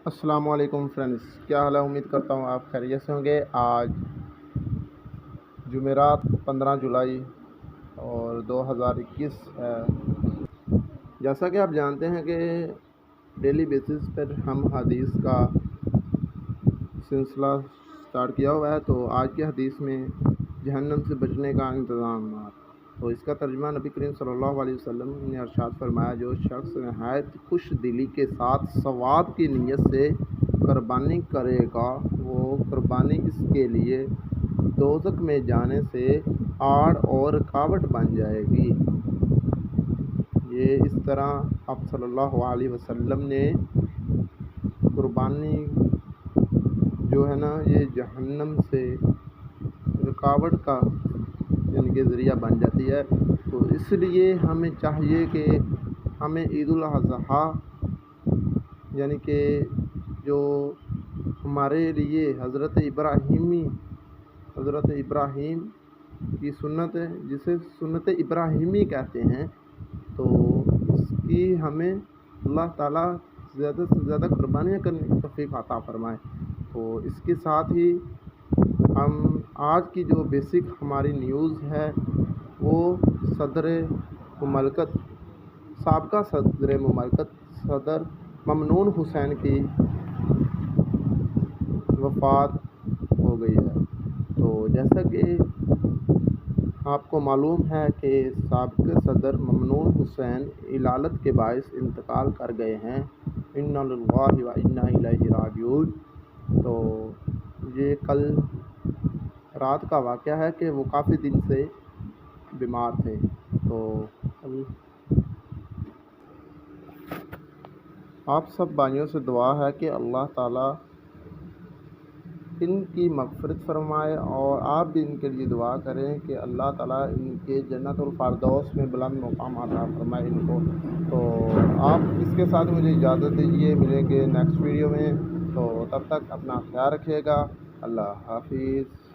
السلام علیکم فرینڈز، کیا حال ہے؟ امید کرتا ہوں آپ خیریت سے ہوں گے۔ آج جمعرات 15 جولائی اور 2021 ہے۔ جیسا کہ آپ جانتے ہیں کہ ڈیلی بیسس پر ہم حدیث کا سلسلہ سٹارٹ کیا ہوا ہے، تو آج کی حدیث میں جہنم سے بچنے کا انتظامات، تو اس کا ترجمہ نبی کریم صلی اللہ علیہ وسلم نے ارشاد فرمایا، جو شخص نہایت خوش دلی کے ساتھ ثواب کی نیت سے قربانی کرے گا، وہ قربانی اس کے لیے دوزخ میں جانے سے آڑ اور رکاوٹ بن جائے گی۔ یہ اس طرح آپ صلی اللہ علیہ وسلم نے قربانی جو ہے نا، یہ جہنم سے رکاوٹ کا یعنی کہ ذریعہ بن جاتی ہے۔ تو اس لیے ہمیں چاہیے کہ ہمیں عید الاضحیٰ یعنی کہ جو ہمارے لیے حضرت ابراہیم کی سنت ہے، جسے سنت ابراہیمی کہتے ہیں، تو اس کی ہمیں اللہ تعالیٰ زیادہ سے زیادہ قربانیاں کرنے کی توفیق عطا فرمائے۔ تو اس کے ساتھ ہی ہم آج کی جو بیسک ہماری نیوز ہے وہ سابقہ صدر مملکت صدر ممنون حسین کی وفات ہو گئی ہے۔ تو جیسا کہ آپ کو معلوم ہے کہ سابق صدر ممنون حسین علالت کے باعث انتقال کر گئے ہیں۔ انا للہ و انا الیہ راجعون۔ تو یہ کل رات کا واقعہ ہے کہ وہ کافی دن سے بیمار تھے۔ تو آپ سب بھائیوں سے دعا ہے کہ اللہ تعالیٰ ان کی مغفرت فرمائے، اور آپ بھی ان کے لیے دعا کریں کہ اللہ تعالیٰ ان کے جنت الفردوس میں بلند مقام عطا فرمائے ان کو۔ تو آپ اس کے ساتھ مجھے اجازت دیجیے، ملیں گے نیکسٹ ویڈیو میں۔ تو تب تک اپنا خیال رکھیے گا۔ اللہ حافظ۔